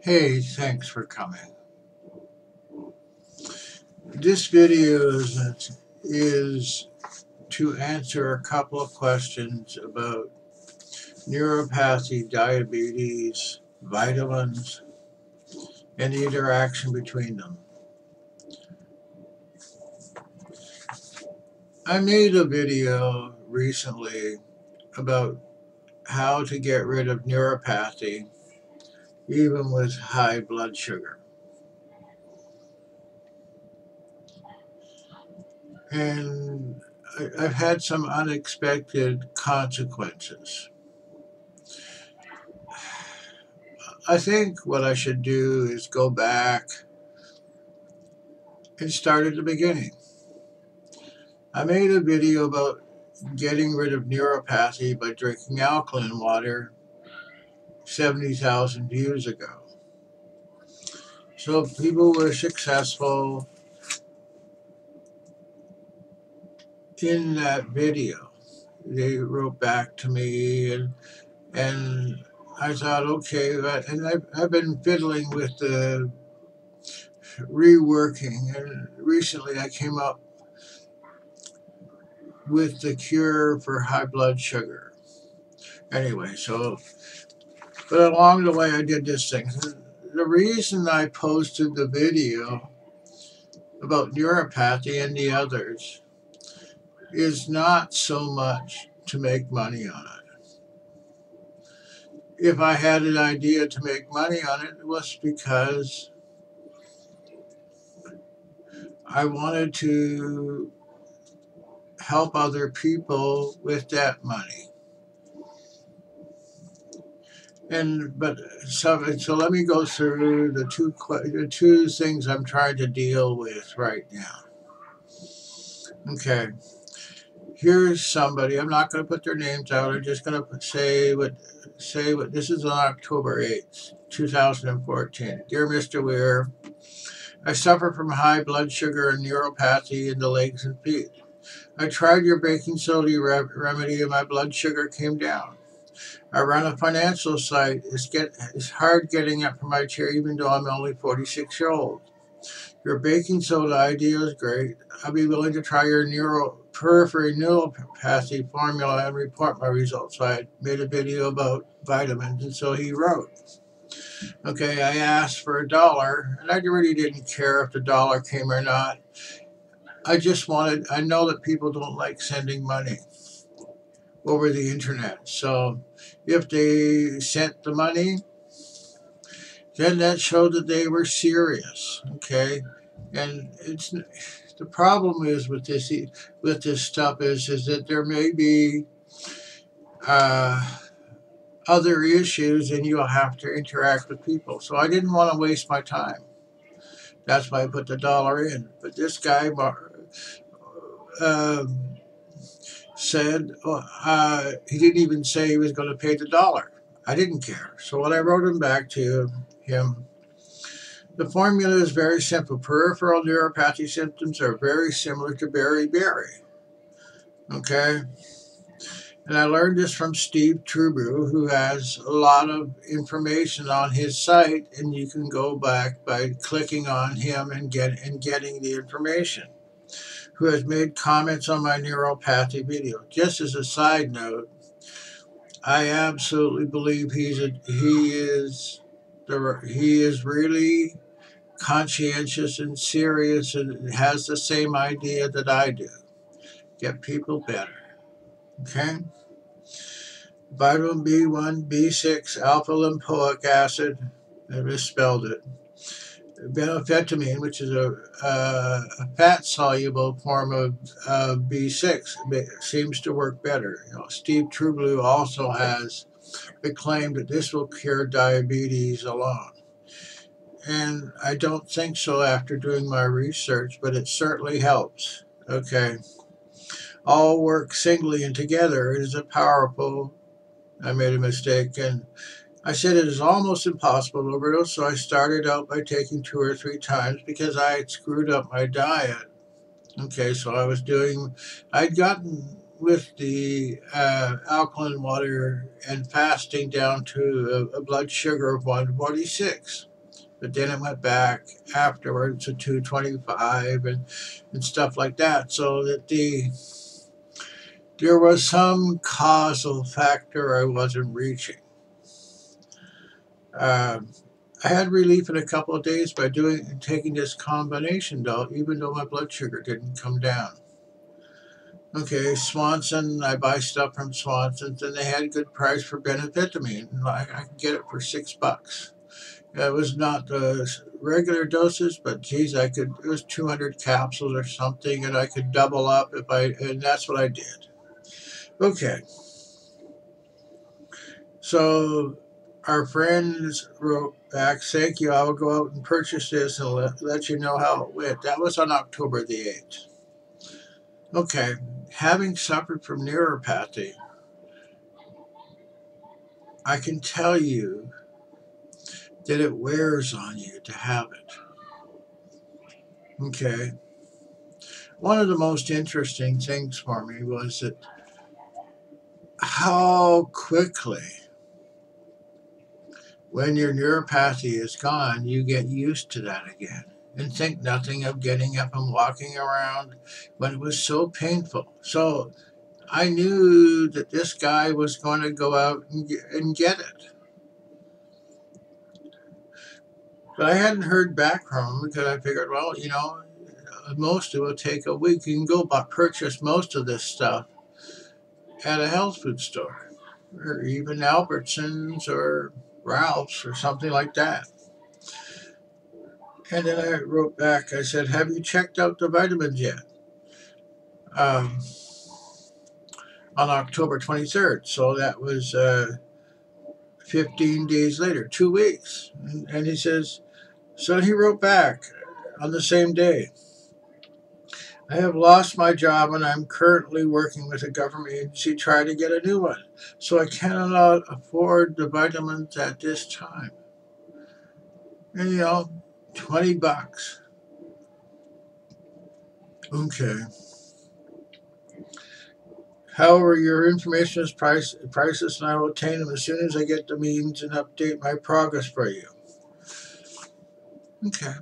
Hey, thanks for coming. This video is to answer a couple of questions about neuropathy, diabetes, vitamins, and the interaction between them. I made a video recently about how to get rid of neuropathy even with high blood sugar. And I've had some unexpected consequences. I think what I should do is go back and start at the beginning. I made a video about getting rid of neuropathy by drinking alkaline water 70,000 views ago. So people were successful in that video. They wrote back to me, and I thought, okay, and I've been fiddling with the reworking, and recently I came up with the cure for high blood sugar. Anyway, but along the way I did this thing. The reason I posted the video about neuropathy and the others is not so much to make money on it. If I had an idea to make money on it, it was because I wanted to help other people with that money. So let me go through the two things I'm trying to deal with right now. Okay, here's somebody. I'm not going to put their names out. I'm just going to say what. This is on October 8th, 2014. Dear Mr. Weir, I suffer from high blood sugar and neuropathy in the legs and feet. I tried your baking soda remedy and my blood sugar came down. I run a financial site. It's hard getting up from my chair even though I'm only 46 years old. Your baking soda idea is great. I'll be willing to try your peripheral neuropathy formula and report my results. So I made a video about vitamins, and so he wrote. Okay, I asked for $1, and I really didn't care if the dollar came or not. I know that people don't like sending money over the internet. So if they sent the money, then that showed that they were serious. Okay, and the problem is with this stuff is that there may be other issues, and you'll have to interact with people. So I didn't want to waste my time. That's why I put the $1 in. But this guy said he didn't even say he was going to pay the $1. I didn't care. So when I wrote him back to him, the formula is very simple. Peripheral neuropathy symptoms are very similar to beriberi. Okay? And I learned this from Steve Trueblue, who has a lot of information on his site, and you can go back by clicking on him and getting the information, who has made comments on my neuropathy video. Just as a side note, I absolutely believe he is really conscientious and serious and has the same idea that I do. Get people better. Okay? Vitamin B1, B6, alpha lipoic acid, I misspelled it. Benfotiamine, which is a fat-soluble form of B6, seems to work better. Steve Trueblue also has the claim that this will cure diabetes alone. And I don't think so after doing my research, but it certainly helps. Okay. All work singly and together. It is a powerful. I made a mistake, and I said it is almost impossible to overdose, so I started out by taking 2 or 3 times because I had screwed up my diet. Okay, so I'd gotten with the alkaline water and fasting down to a blood sugar of 146. but then it went back afterwards to 225 and stuff like that. So that there was some causal factor I wasn't reaching. Um, I had relief in a couple of days by taking this combination though, even though my blood sugar didn't come down. Okay, Swanson, I buy stuff from Swanson's and they had a good price for benfotiamine. I could get it for $6. It was not the regular doses, but geez, it was 200 capsules or something, and I could double up and that's what I did. Okay. So our friends wrote back, thank you, I will go out and purchase this and let you know how it went. That was on October the 8th. Okay, having suffered from neuropathy, I can tell you that it wears on you to have it. Okay. One of the most interesting things for me was that how quickly, when your neuropathy is gone, you get used to that again and think nothing of getting up and walking around when it was so painful. So I knew that this guy was going to go out and get it. But I hadn't heard back from him because I figured, well, most it will take a week. You can go purchase most of this stuff at a health food store or even Albertsons or Ralph's or something like that. And then I wrote back, I said, have you checked out the vitamins yet? On October 23rd. So that was 15 days later, 2 weeks. And he says, so he wrote back on the same day. I have lost my job and I'm currently working with a government agency trying to get a new one. So I cannot afford the vitamins at this time. And $20. Okay. However, your information is priceless and I will obtain them as soon as I get the means and update my progress for you. Okay.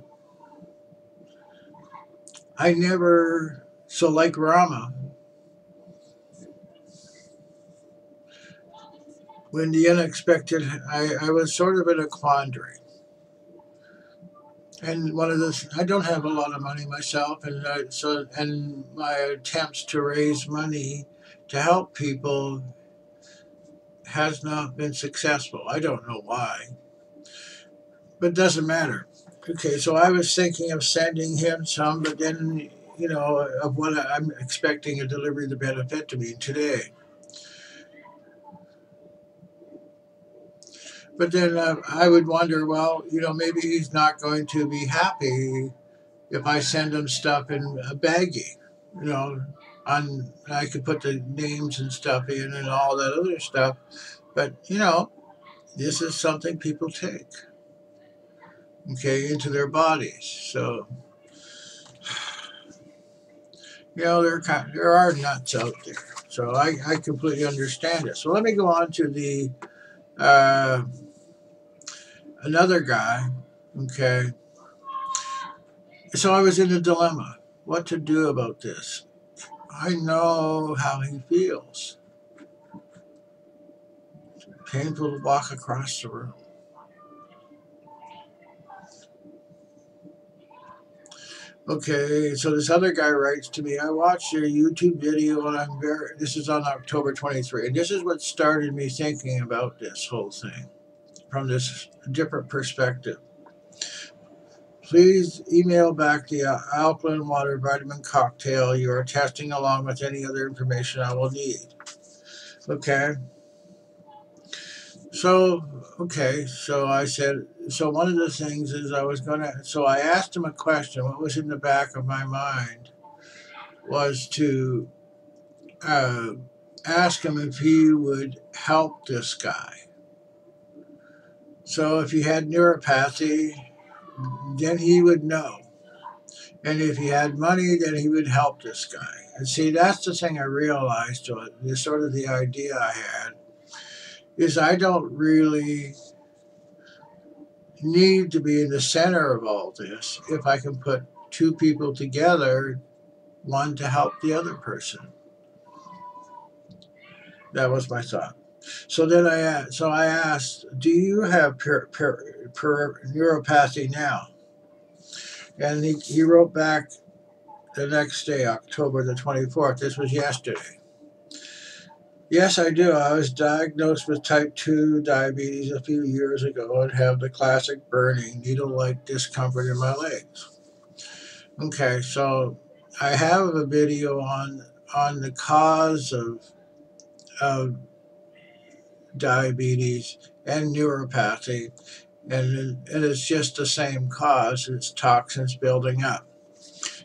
So like Rama, when the unexpected, I was sort of in a quandary. And I don't have a lot of money myself, and my attempts to raise money to help people has not been successful. I don't know why, but it doesn't matter. Okay, so I was thinking of sending him some, but then, of what I'm expecting a delivery of the benfotiamine today. But then I would wonder, well, maybe he's not going to be happy if I send him stuff in a baggie, I could put the names and stuff in and all that other stuff. But, this is something people take, okay, into their bodies. So, there are nuts out there. So I completely understand it. So let me go on to the another guy, okay. So I was in a dilemma, what to do about this. I know how he feels. It's painful to walk across the room. Okay, so this other guy writes to me, I watched your YouTube video and this is on October 23, and this is what started me thinking about this whole thing from this different perspective. Please email back the alkaline water vitamin cocktail you are testing along with any other information I will need. Okay. So I said, so one of the things is so I asked him a question. What was in the back of my mind was to ask him if he would help this guy. So if he had neuropathy, then he would know. And if he had money, then he would help this guy. And see, that's the thing I realized, sort of the idea I had, is I don't really, need to be in the center of all this if I can put two people together, one to help the other person. That was my thought. So then I asked, do you have neuropathy now? And he wrote back the next day, October the 24th. This was yesterday. Yes, I do. I was diagnosed with type 2 diabetes a few years ago and have the classic burning, needle-like discomfort in my legs. Okay, so I have a video on the cause of diabetes and neuropathy, and it's just the same cause. It's toxins building up.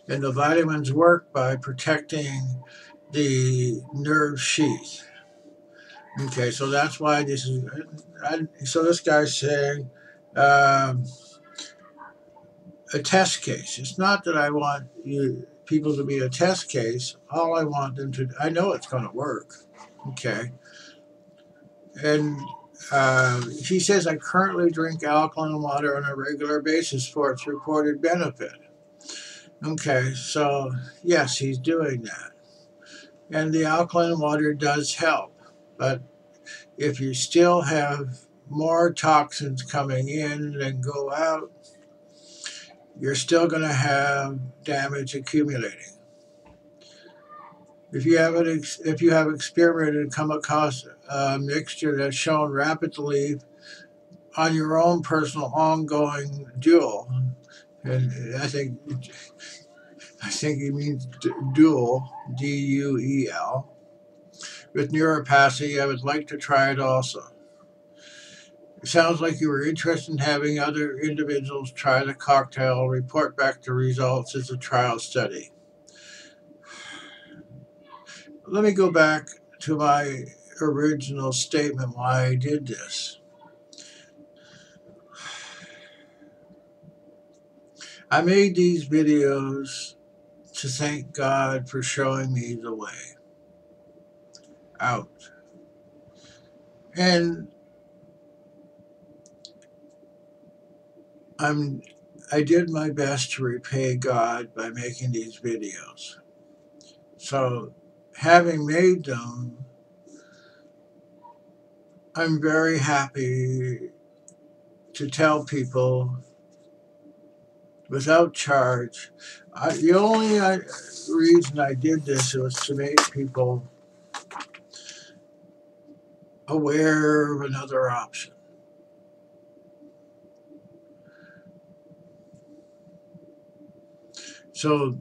And the vitamins work by protecting the nerve sheath. Okay, so that's why this is. So this guy's saying a test case. It's not that I want people to be a test case. All I want them to. I know it's going to work. Okay, and he says I currently drink alkaline water on a regular basis for its reported benefit. Okay, so yes, he's doing that, and the alkaline water does help, but if you still have more toxins coming in than go out, you're still going to have damage accumulating. If you have experimented and come across a mixture that's shown rapidly on your own personal ongoing dual, and I think he means dual, DUEL, with neuropathy, I would like to try it also. It sounds like you were interested in having other individuals try the cocktail and report back the results as a trial study. Let me go back to my original statement why I did this. I made these videos to thank God for showing me the way out. And I did my best to repay God by making these videos. So, having made them, I'm very happy to tell people without charge. The only reason I did this was to make people aware of another option. So,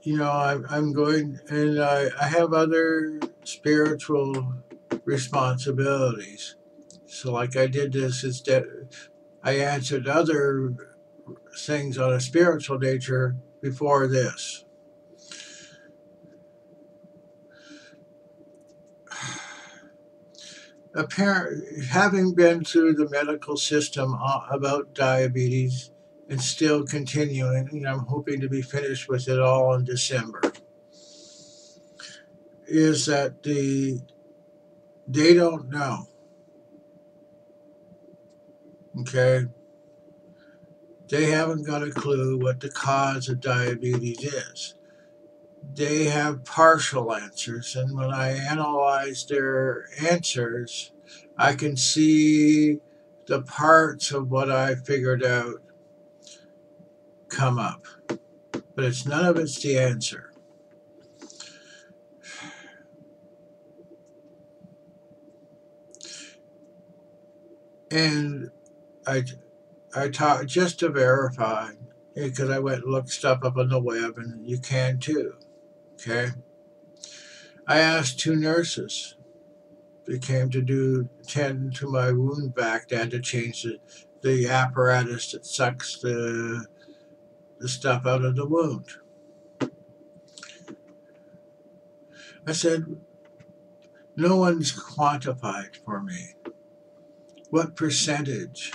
I'm going, and I have other spiritual responsibilities. So, like I did this instead, I answered other things on a spiritual nature before this. Having been through the medical system about diabetes and still continuing, and I'm hoping to be finished with it all in December, is that they don't know. Okay? They haven't got a clue what the cause of diabetes is. They have partial answers, and when I analyze their answers, I can see the parts of what I figured out come up. But none of it's the answer. And I taught just to verify, because I went and looked stuff up on the web, and you can too. Okay? I asked two nurses. They came to tend to my wound vac. They had to change the apparatus that sucks the stuff out of the wound. I said, no one's quantified for me what percentage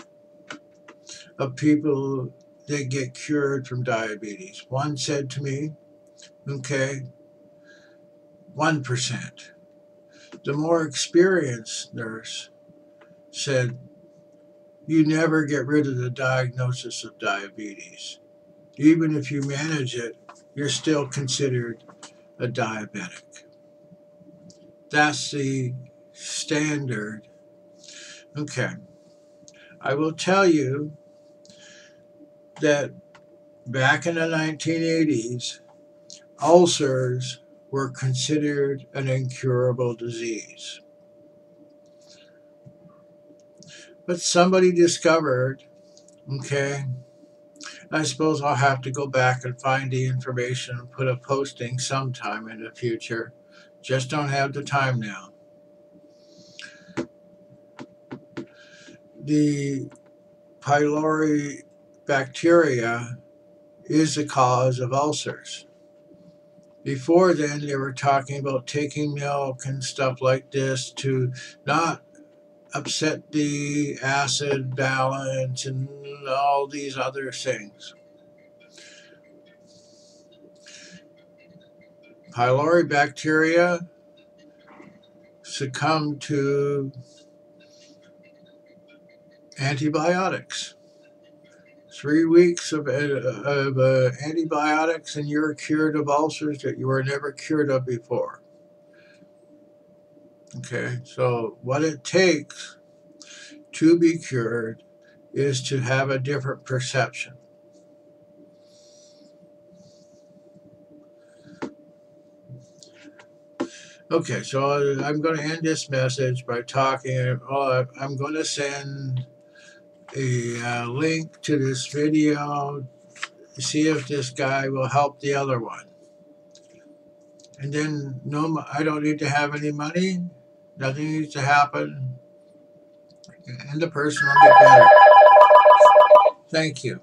of people that get cured from diabetes. One said to me, okay, 1%. The more experienced nurse said you never get rid of the diagnosis of diabetes. Even if you manage it, you're still considered a diabetic. That's the standard. Okay. I will tell you that back in the 1980s, ulcers were considered an incurable disease. But somebody discovered, okay, I suppose I'll have to go back and find the information and put a posting sometime in the future. Just don't have the time now. The pylori bacteria is the cause of ulcers. Before then, they were talking about taking milk and stuff like this to not upset the acid balance and all these other things. Pylori bacteria succumb to antibiotics. 3 weeks of antibiotics and you're cured of ulcers that you were never cured of before. Okay, so what it takes to be cured is to have a different perception. Okay, so I'm going to end this message by talking. I'm going to send a link to this video, see if this guy will help the other one. And then, no, I don't need to have any money. Nothing needs to happen. And the person will get better. Thank you.